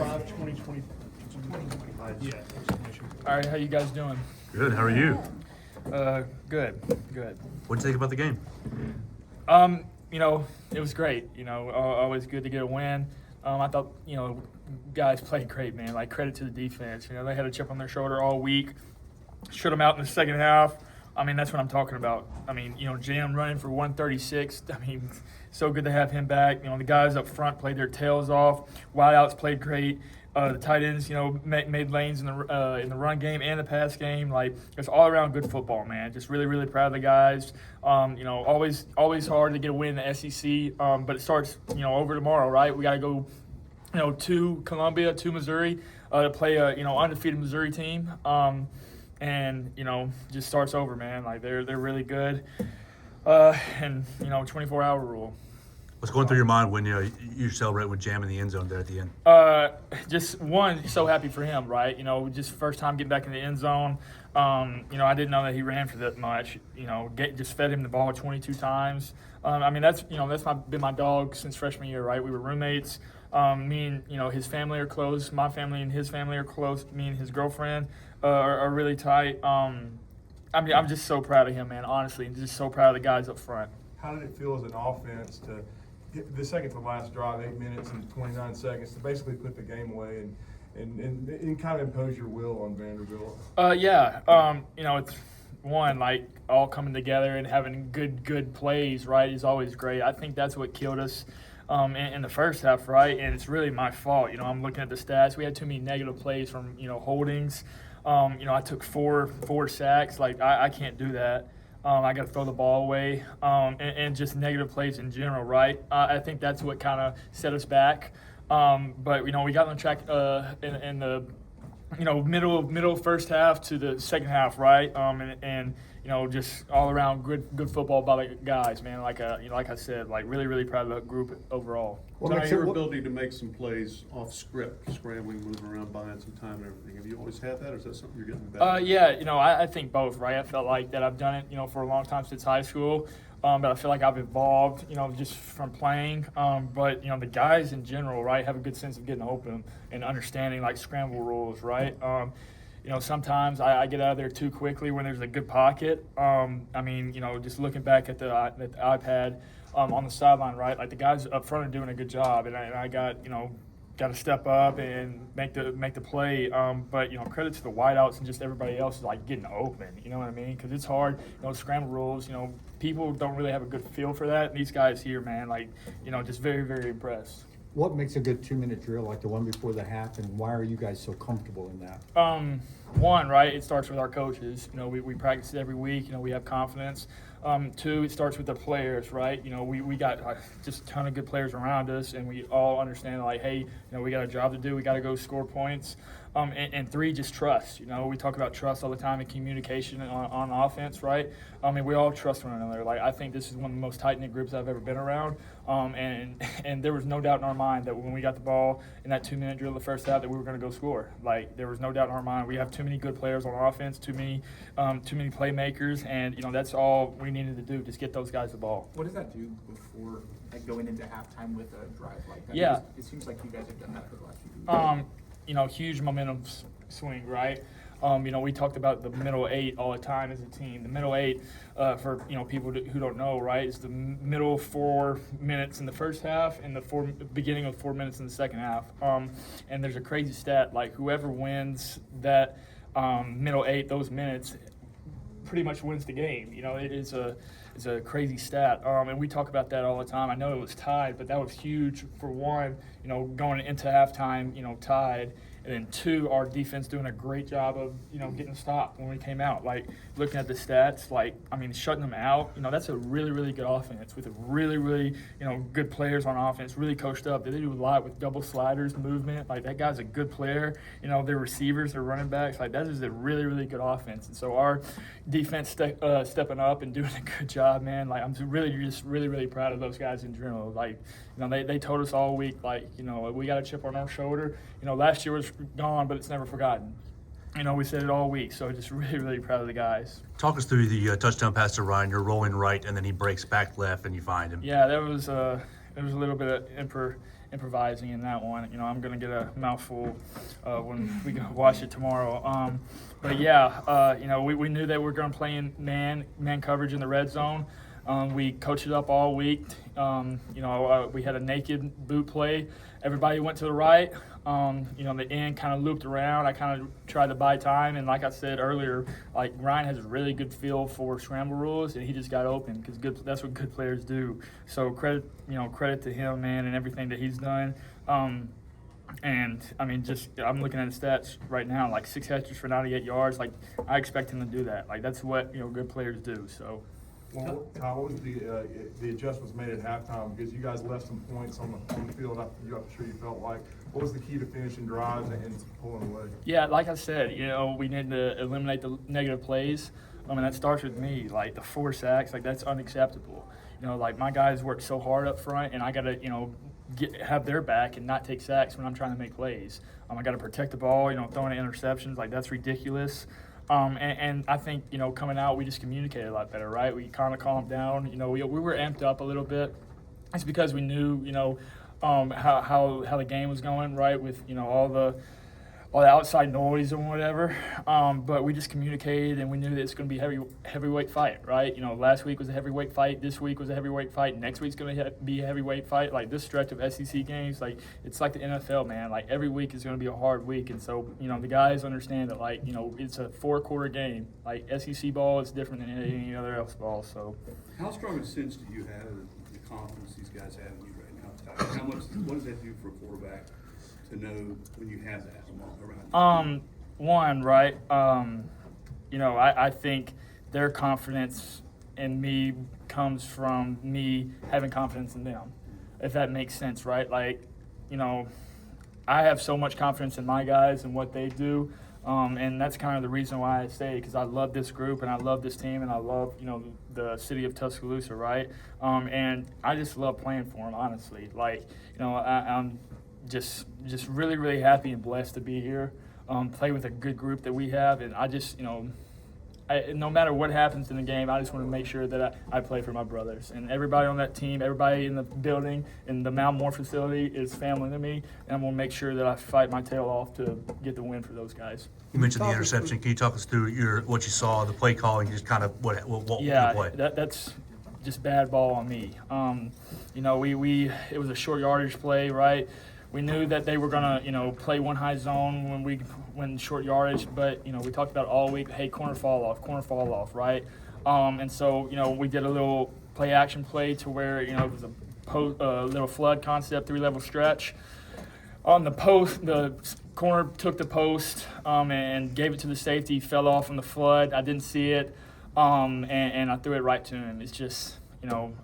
Drive 2020. 2025. Yeah. All right, how you guys doing? Good. How are you? Good. What do you think about the game? It was great. Always good to get a win. I thought, guys played great, man. Like, credit to the defense. They had a chip on their shoulder all week. Shut them out in the second half. I mean, that's what I'm talking about. I mean, Jam running for 136. I mean, so good to have him back. The guys up front played their tails off. Wideouts played great. The tight ends, made lanes in the run game and the pass game. Like, it's all around good football, man. Just really, really proud of the guys. Always hard to get a win in the SEC. But it starts, over tomorrow, right? We got to go, to Columbia, to Missouri, to play a, undefeated Missouri team. Just starts over, man. Like, they're really good. 24-hour rule. What's going through your mind when you celebrate with Jam in the end zone there at the end? Just one, so happy for him, right? Just first time getting back in the end zone. I didn't know that he ran for that much. Just fed him the ball 22 times. That's been my dog since freshman year, right? We were roommates. Me and his family are close. My family and his family are close. Me and his girlfriend are really tight. I'm just so proud of him, man. Honestly, and just so proud of the guys up front. How did it feel as an offense to get the second to last drive, 8 minutes and 29 seconds, to basically put the game away and kind of impose your will on Vanderbilt? It's one, like, all coming together and having good plays, right, is always great. I think that's what killed us in the first half, right? And it's really my fault. I'm looking at the stats. We had too many negative plays from, holdings. I took four sacks. Like, I can't do that. I got to throw the ball away, and just negative plays in general, right? I think that's what kind of set us back. But we got on track in the middle first half to the second half, right? Just all around good football by the guys, man. Like I said, like, really, really proud of the group overall. Your ability to make some plays off script, scrambling, moving around, buying some time and everything. Have you always had that, or is that something you're getting better? I think both, right? I felt like that I've done it, for a long time since high school. But I feel like I've evolved, just from playing. But the guys in general, right, have a good sense of getting open and understanding, like, scramble rules, right? Sometimes I get out of there too quickly when there's a good pocket. Just looking back at the iPad on the sideline, right? Like, the guys up front are doing a good job, and I got to step up and make the play. But credit to the wideouts and just everybody else is, like, getting open. You know what I mean? Because it's hard. Scramble rules. People don't really have a good feel for that. And these guys here, man, like, just very, very impressed. What makes a good 2-minute drill like the one before the half, and why are you guys so comfortable in that? One, right, it starts with our coaches. We practice it every week. We have confidence. Two, it starts with the players, right? We got just a ton of good players around us, and we all understand, like, hey, we got a job to do. We got to go score points. And three, just trust. We talk about trust all the time and communication on offense, right? We all trust one another. Like, I think this is one of the most tight-knit groups I've ever been around. And there was no doubt in our mind that when we got the ball in that 2-minute drill the first half that we were going to go score. Like, there was no doubt in our mind. We have too many good players on offense, too many playmakers, and that's all we needed to do, just get those guys the ball. What does that do before, like, going into halftime with a drive like that? Yeah. It seems like you guys have done that for the last few weeks. Huge momentum swing, right? We talked about the middle eight all the time as a team. The middle eight, for people who don't know, right, is the middle 4 minutes in the first half and the beginning of 4 minutes in the second half. And there's a crazy stat, like, whoever wins that middle eight, those minutes, pretty much wins the game. It's a crazy stat. And we talk about that all the time. I know it was tied, but that was huge for one, going into halftime, tied. And then two, our defense doing a great job of, getting stopped when we came out. Like, looking at the stats, shutting them out, that's a really, really good offense with a really, really, good players on offense, really coached up. They do a lot with double sliders, movement. Like, that guy's a good player. Their receivers, their running backs, like, that is a really, really good offense. And so our defense stepping up and doing a good job, man. Like, I'm really, really proud of those guys in general. Like, they told us all week, like, we got a chip on our shoulder. Last year was gone, but it's never forgotten. We said it all week, so just really, really proud of the guys. Talk us through the touchdown pass to Ryan. You're rolling right, and then he breaks back left, and you find him. Yeah, that was there was a little bit of improvising in that one. You know, I'm gonna get a mouthful when we go watch it tomorrow. But yeah, you know, we knew that we were gonna play in man coverage in the red zone. We coached it up all week. You know, we had a naked boot play. Everybody went to the right. You know, the end kind of looped around. I kind of tried to buy time, and like I said earlier, like Ryan has a really good feel for scramble rules, and he just got open because that's what good players do. So credit to him, man, and everything that he's done. And I mean, I'm looking at the stats right now, like 6 catches for 98 yards. Like I expect him to do that. Like that's what good players do. So. Well, Kyle, what was the adjustments made at halftime? Because you guys left some points on the field. I'm sure you felt like. What was the key to finishing drives and pulling away? Yeah, like I said, we need to eliminate the negative plays. And that starts with me. Like the 4 sacks, like that's unacceptable. Like my guys work so hard up front, and I gotta, have their back and not take sacks when I'm trying to make plays. I gotta protect the ball. Throwing interceptions, like that's ridiculous. And I think, coming out, we just communicated a lot better, right? We kind of calmed down. We were amped up a little bit. It's because we knew, how the game was going, right, with, all the outside noise and whatever. But we just communicated, and we knew that it's going to be a heavyweight fight, right? Last week was a heavyweight fight. This week was a heavyweight fight. Next week's going to be a heavyweight fight. Like this stretch of SEC games, like it's like the NFL, man. Like every week is going to be a hard week, and so the guys understand that, like it's a 4-quarter game. Like SEC ball is different than any other else ball. So, How strong a sense do you have of the confidence these guys have in you right now, Tyler? What does that do for a quarterback to know when you have that around you? One, right, I think their confidence in me comes from me having confidence in them, if that makes sense, right? Like, I have so much confidence in my guys and what they do, and that's kind of the reason why I stay, because I love this group and I love this team and I love, the city of Tuscaloosa, right? And I just love playing for them, honestly. Like, I'm just really, really happy and blessed to be here, play with a good group that we have, and I just, no matter what happens in the game, I just want to make sure that I play for my brothers. And everybody on that team, everybody in the building, in the Mount Moore facility is family to me, and I'm going to make sure that I fight my tail off to get the win for those guys. You mentioned the interception. Can you talk us through what you saw, the play calling, just kind of what Yeah, the play? that's just bad ball on me. It was a short yardage play, right? We knew that they were gonna, play one high zone when short yardage, but we talked about all week. Hey, corner fall off, right? And so we did a little play action play to where it was a little flood concept, 3-level stretch. On the post, the corner took the post and gave it to the safety. Fell off on the flood. I didn't see it, and I threw it right to him. It's just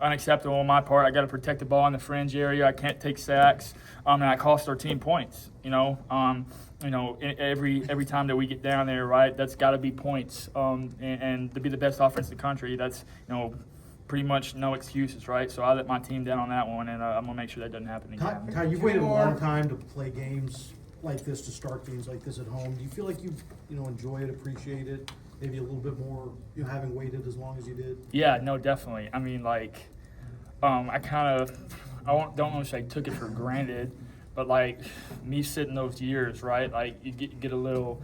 unacceptable on my part. I got to protect the ball in the fringe area. I can't take sacks, and I cost our team points. Every time that we get down there, right, that's got to be points. And to be the best offense in the country, that's pretty much no excuses, right? So I let my team down on that one, and I'm gonna make sure that doesn't happen again. Ty, you've waited a long time to play games like this, to start games like this at home. Do you feel like you've enjoy it, appreciate it, maybe a little bit more, having waited as long as you did? Yeah, no, definitely. I mean, like, don't want to say took it for granted, but like me sitting those years, right? Like you get a little,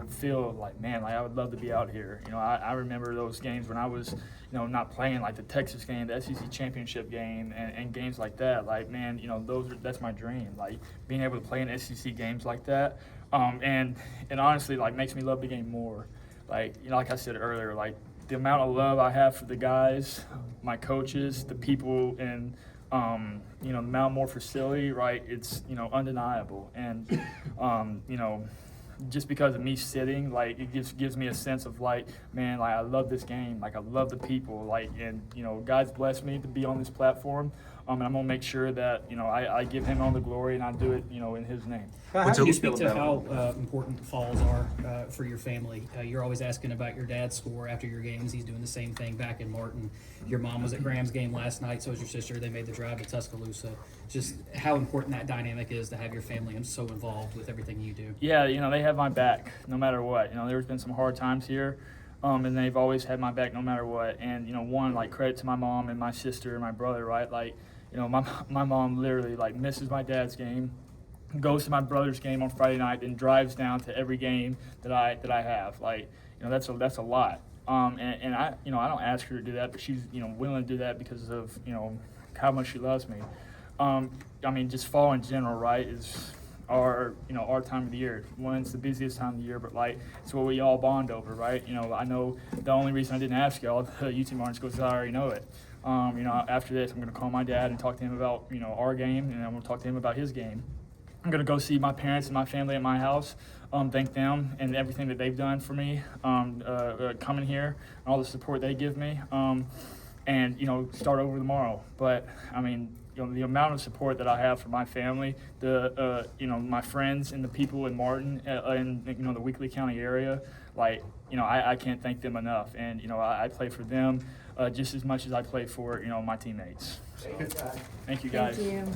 feel like, man, like I would love to be out here. I remember those games when I was, not playing, like the Texas game, the SEC championship game, and games like that. Like, man, that's my dream. Like being able to play in SEC games like that, and honestly, like makes me love the game more. Like, like I said earlier, like the amount of love I have for the guys, my coaches, the people in, the Mount Moore facility, right? It's, undeniable. And, just because of me sitting, like it gives me a sense of like, man, like I love this game, like I love the people, like, and God's blessed me to be on this platform, and I'm gonna make sure that I give Him all the glory, and I do it in His name. How can you speak to how important falls are for your family? You're always asking about your dad's score after your games. He's doing the same thing back in Martin. Your mom was at Graham's game last night, so was your sister. They made the drive to Tuscaloosa. Just how important that dynamic is to have your family so involved with everything you do. Yeah, they have my back no matter what. There's been some hard times here, and they've always had my back no matter what. And, like credit to my mom and my sister and my brother, right? Like, you know, my mom literally like misses my dad's game, goes to my brother's game on Friday night, and drives down to every game that I have. Like, you know, that's a lot. And I, you know, I don't ask her to do that, but she's, you know, willing to do that because of, you know, how much she loves me. I mean, just fall in general, right, is our, you know, our time of the year. One, it's the busiest time of the year, but like, it's what we all bond over, right? You know, I know the only reason I didn't ask y'all the UT Martin School is I already know it. You know, after this, I'm going to call my dad and talk to him about, you know, our game, and I'm going to talk to him about his game. I'm going to go see my parents and my family at my house, thank them and everything that they've done for me, coming here, and all the support they give me, and, you know, start over tomorrow. But, I mean, you know, the amount of support that I have from my family, you know, my friends and the people in Martin, and, you know, the Weakley County area, like, you know, I can't thank them enough. And, you know, I play for them just as much as I play for, you know, my teammates. So, thank you guys. Thank you.